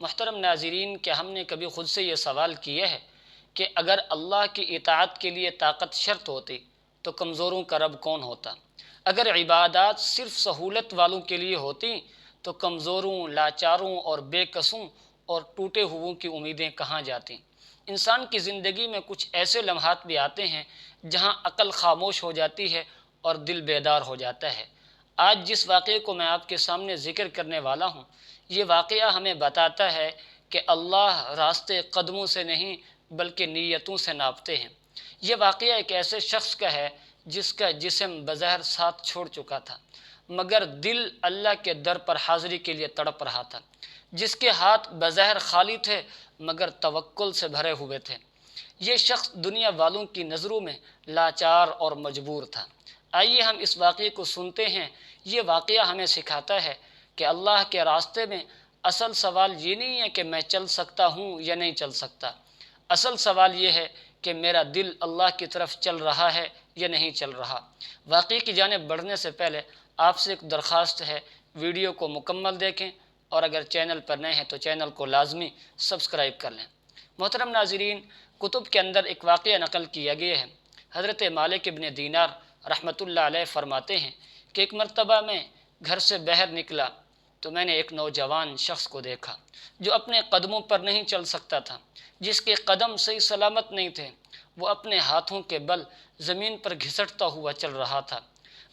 محترم ناظرین، کہ ہم نے کبھی خود سے یہ سوال کیا ہے کہ اگر اللہ کی اطاعت کے لیے طاقت شرط ہوتی تو کمزوروں کا رب کون ہوتا؟ اگر عبادات صرف سہولت والوں کے لیے ہوتی تو کمزوروں، لاچاروں اور بے کسوں اور ٹوٹے ہوئوں کی امیدیں کہاں جاتیں؟ انسان کی زندگی میں کچھ ایسے لمحات بھی آتے ہیں جہاں عقل خاموش ہو جاتی ہے اور دل بیدار ہو جاتا ہے۔ آج جس واقعے کو میں آپ کے سامنے ذکر کرنے والا ہوں، یہ واقعہ ہمیں بتاتا ہے کہ اللہ راستے قدموں سے نہیں بلکہ نیتوں سے ناپتے ہیں۔ یہ واقعہ ایک ایسے شخص کا ہے جس کا جسم بظاہر ساتھ چھوڑ چکا تھا، مگر دل اللہ کے در پر حاضری کے لیے تڑپ رہا تھا، جس کے ہاتھ بظاہر خالی تھے مگر توکل سے بھرے ہوئے تھے۔ یہ شخص دنیا والوں کی نظروں میں لاچار اور مجبور تھا۔ آئیے ہم اس واقعے کو سنتے ہیں۔ یہ واقعہ ہمیں سکھاتا ہے کہ اللہ کے راستے میں اصل سوال یہ نہیں ہے کہ میں چل سکتا ہوں یا نہیں چل سکتا، اصل سوال یہ ہے کہ میرا دل اللہ کی طرف چل رہا ہے یا نہیں چل رہا۔ واقعے کی جانب بڑھنے سے پہلے آپ سے ایک درخواست ہے، ویڈیو کو مکمل دیکھیں اور اگر چینل پر نئے ہیں تو چینل کو لازمی سبسکرائب کر لیں۔ محترم ناظرین، کتب کے اندر ایک واقعہ نقل کیا گیا ہے۔ حضرت مالک ابن دینار رحمۃ اللہ علیہ فرماتے ہیں کہ ایک مرتبہ میں گھر سے باہر نکلا تو میں نے ایک نوجوان شخص کو دیکھا جو اپنے قدموں پر نہیں چل سکتا تھا، جس کے قدم صحیح سلامت نہیں تھے۔ وہ اپنے ہاتھوں کے بل زمین پر گھسٹتا ہوا چل رہا تھا۔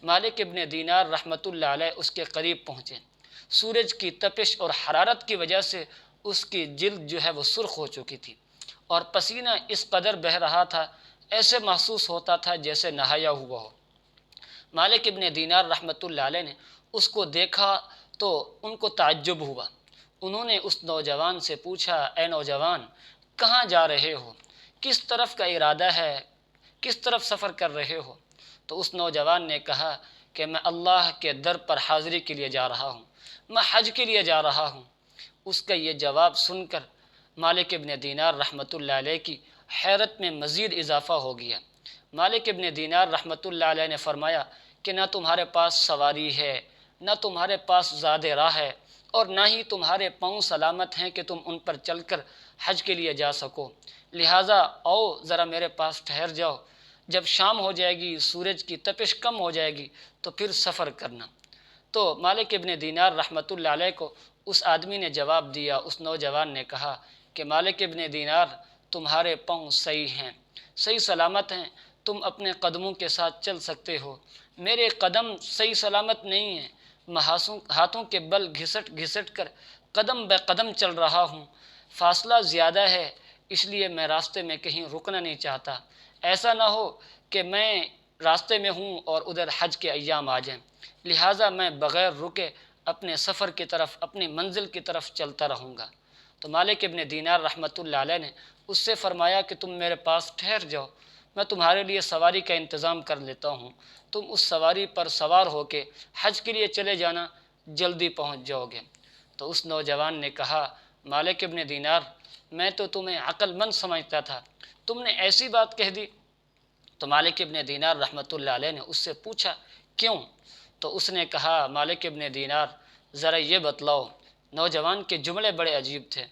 مالک ابن دینار رحمۃ اللہ علیہ اس کے قریب پہنچے۔ سورج کی تپش اور حرارت کی وجہ سے اس کی جلد جو ہے وہ سرخ ہو چکی تھی اور پسینہ اس قدر بہہ رہا تھا، ایسے محسوس ہوتا تھا جیسے نہایا ہوا ہو۔ مالک ابن دینار رحمۃ اللہ علیہ نے اس کو دیکھا تو ان کو تعجب ہوا۔ انہوں نے اس نوجوان سے پوچھا، اے نوجوان، کہاں جا رہے ہو؟ کس طرف کا ارادہ ہے؟ کس طرف سفر کر رہے ہو؟ تو اس نوجوان نے کہا کہ میں اللہ کے در پر حاضری کے لیے جا رہا ہوں، میں حج کے لیے جا رہا ہوں۔ اس کا یہ جواب سن کر مالک ابن دینار رحمۃ اللہ علیہ کی حیرت میں مزید اضافہ ہو گیا۔ مالک ابن دینار رحمۃ اللہ علیہ نے فرمایا کہ نہ تمہارے پاس سواری ہے، نہ تمہارے پاس زاد راہ ہے، اور نہ ہی تمہارے پاؤں سلامت ہیں کہ تم ان پر چل کر حج کے لیے جا سکو، لہٰذا آؤ ذرا میرے پاس ٹھہر جاؤ، جب شام ہو جائے گی، سورج کی تپش کم ہو جائے گی تو پھر سفر کرنا۔ تو مالک ابن دینار رحمۃ اللہ علیہ کو اس آدمی نے جواب دیا، اس نوجوان نے کہا کہ مالک ابن دینار، تمہارے پاؤں صحیح ہیں، صحیح سلامت ہیں، تم اپنے قدموں کے ساتھ چل سکتے ہو، میرے قدم صحیح سلامت نہیں ہیں، میں ہاتھوں کے بل گھسٹ گھسٹ کر قدم بے قدم چل رہا ہوں، فاصلہ زیادہ ہے، اس لیے میں راستے میں کہیں رکنا نہیں چاہتا، ایسا نہ ہو کہ میں راستے میں ہوں اور ادھر حج کے ایام آ جائیں، لہٰذا میں بغیر رکے اپنے سفر کی طرف، اپنی منزل کی طرف چلتا رہوں گا۔ تو مالک ابن دینار رحمۃ اللہ علیہ نے اس سے فرمایا کہ تم میرے پاس ٹھہر جاؤ، میں تمہارے لیے سواری کا انتظام کر لیتا ہوں، تم اس سواری پر سوار ہو کے حج کے لیے چلے جانا، جلدی پہنچ جاؤ گے۔ تو اس نوجوان نے کہا، مالک ابن دینار، میں تو تمہیں عقل مند سمجھتا تھا، تم نے ایسی بات کہہ دی۔ تو مالک ابن دینار رحمۃ اللہ علیہ نے اس سے پوچھا، کیوں؟ تو اس نے کہا، مالک ابن دینار، ذرا یہ بتلاؤ۔ نوجوان کے جملے بڑے عجیب تھے۔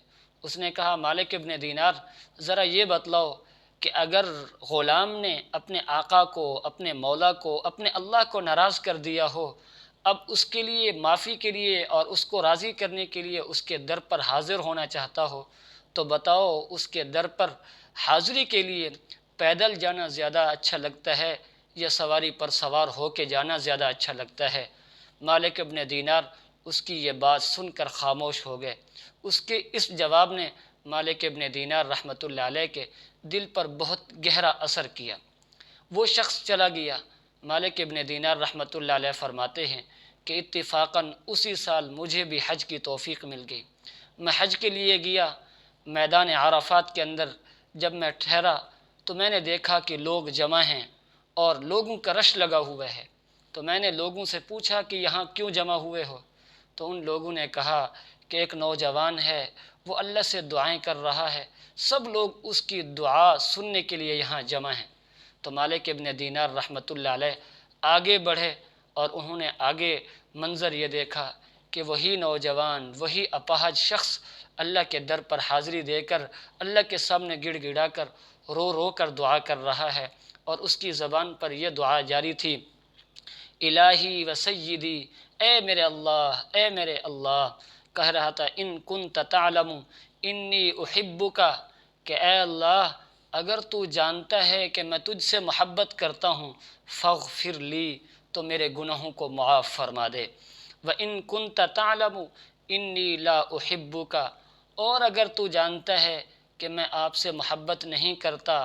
اس نے کہا، مالک ابن دینار، ذرا یہ بتلاؤ کہ اگر غلام نے اپنے آقا کو، اپنے مولا کو، اپنے اللہ کو ناراض کر دیا ہو، اب اس کے لیے معافی کے لیے اور اس کو راضی کرنے کے لیے اس کے در پر حاضر ہونا چاہتا ہو، تو بتاؤ اس کے در پر حاضری کے لیے پیدل جانا زیادہ اچھا لگتا ہے یا سواری پر سوار ہو کے جانا زیادہ اچھا لگتا ہے؟ مالک ابن دینار اس کی یہ بات سن کر خاموش ہو گئے۔ اس کے اس جواب نے مالک ابن دینار رحمۃ اللہ علیہ کے دل پر بہت گہرا اثر کیا۔ وہ شخص چلا گیا۔ مالک ابن دینار رحمۃ اللہ علیہ فرماتے ہیں کہ اتفاقاً اسی سال مجھے بھی حج کی توفیق مل گئی۔ میں حج کے لیے گیا۔ میدان عرفات کے اندر جب میں ٹھہرا تو میں نے دیکھا کہ لوگ جمع ہیں اور لوگوں کا رش لگا ہوا ہے۔ تو میں نے لوگوں سے پوچھا کہ یہاں کیوں جمع ہوئے ہو؟ تو ان لوگوں نے کہا کہ ایک نوجوان ہے، وہ اللہ سے دعائیں کر رہا ہے، سب لوگ اس کی دعا سننے کے لیے یہاں جمع ہیں۔ تو مالک ابن دینار رحمۃ اللہ علیہ آگے بڑھے اور انہوں نے آگے منظر یہ دیکھا کہ وہی نوجوان، وہی اپاہج شخص اللہ کے در پر حاضری دے کر اللہ کے سامنے گڑ گڑا کر رو رو کر دعا کر رہا ہے، اور اس کی زبان پر یہ دعا جاری تھی، الہی و سیدی، اے میرے اللہ، اے میرے اللہ، کہہ رہا تھا ان کنت تعلم انی احبک، کہ اے اللہ اگر تو جانتا ہے کہ میں تجھ سے محبت کرتا ہوں، فاغفر لی، تو میرے گناہوں کو معاف فرما دے، وَإِن كُنْتَ تَعْلَمُ إِنِّي لَا أُحِبُّكَ، اور اگر تو جانتا ہے کہ میں آپ سے محبت نہیں کرتا،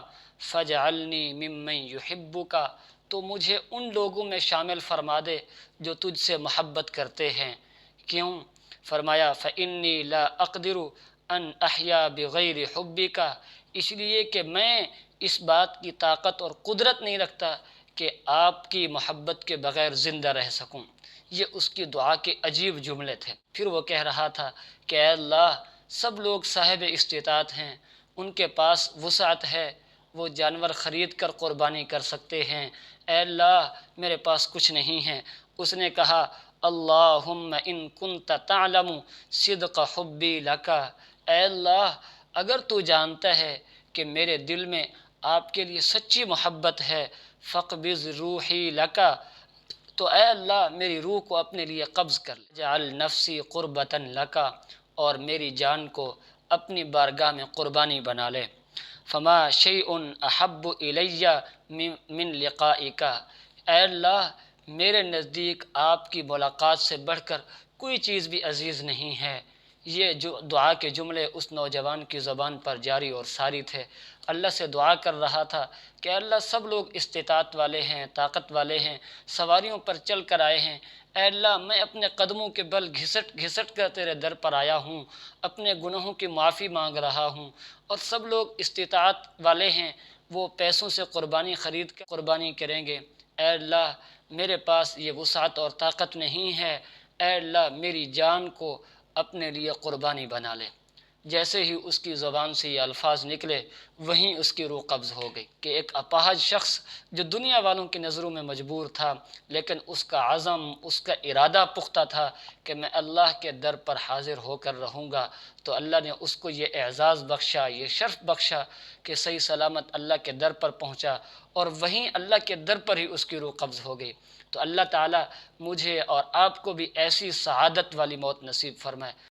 فَاجْعَلْنِي مِمَّن يُحِبُّكَ، تو مجھے ان لوگوں میں شامل فرما دے جو تجھ سے محبت کرتے ہیں۔ کیوں؟ فرمایا فَإِنِّي لَا أَقْدِرُ أَنْ أَحْيَا بِغَيْرِ حُبِّكَ، اس لیے کہ میں اس بات کی طاقت اور قدرت نہیں رکھتا کہ آپ کی محبت کے بغیر زندہ رہ سکوں۔ یہ اس کی دعا کے عجیب جملے تھے۔ پھر وہ کہہ رہا تھا کہ اے اللہ سب لوگ صاحب استطاعت ہیں، ان کے پاس وسعت ہے، وہ جانور خرید کر قربانی کر سکتے ہیں، اے اللہ میرے پاس کچھ نہیں ہے۔ اس نے کہا اللہم ان کنت تعلم صدق حبی لکا، اے اللہ اگر تو جانتا ہے کہ میرے دل میں آپ کے لیے سچی محبت ہے، فقبض روحی لکا، تو اے اللہ میری روح کو اپنے لیے قبض کر لے، جعل نفسی قربتاً لکا، اور میری جان کو اپنی بارگاہ میں قربانی بنا لے، فما شیء احب الی من لقائک، اے اللہ میرے نزدیک آپ کی ملاقات سے بڑھ کر کوئی چیز بھی عزیز نہیں ہے۔ یہ جو دعا کے جملے اس نوجوان کی زبان پر جاری اور ساری تھے، اللہ سے دعا کر رہا تھا کہ اللہ سب لوگ استطاعت والے ہیں، طاقت والے ہیں، سواریوں پر چل کر آئے ہیں، اے اللہ میں اپنے قدموں کے بل گھسٹ گھسٹ کر تیرے در پر آیا ہوں، اپنے گناہوں کی معافی مانگ رہا ہوں، اور سب لوگ استطاعت والے ہیں، وہ پیسوں سے قربانی خرید کر قربانی کریں گے، اے اللہ میرے پاس یہ وسعت اور طاقت نہیں ہے، اے اللہ میری جان کو اپنے لیے قربانی بنا لے۔ جیسے ہی اس کی زبان سے یہ الفاظ نکلے وہیں اس کی روح قبض ہو گئی، کہ ایک اپاہج شخص جو دنیا والوں کی نظروں میں مجبور تھا، لیکن اس کا عزم، اس کا ارادہ پختہ تھا کہ میں اللہ کے در پر حاضر ہو کر رہوں گا، تو اللہ نے اس کو یہ اعزاز بخشا، یہ شرف بخشا کہ صحیح سلامت اللہ کے در پر پہنچا، اور وہیں اللہ کے در پر ہی اس کی روح قبض ہو گئی۔ تو اللہ تعالیٰ مجھے اور آپ کو بھی ایسی سعادت والی موت نصیب فرمائے۔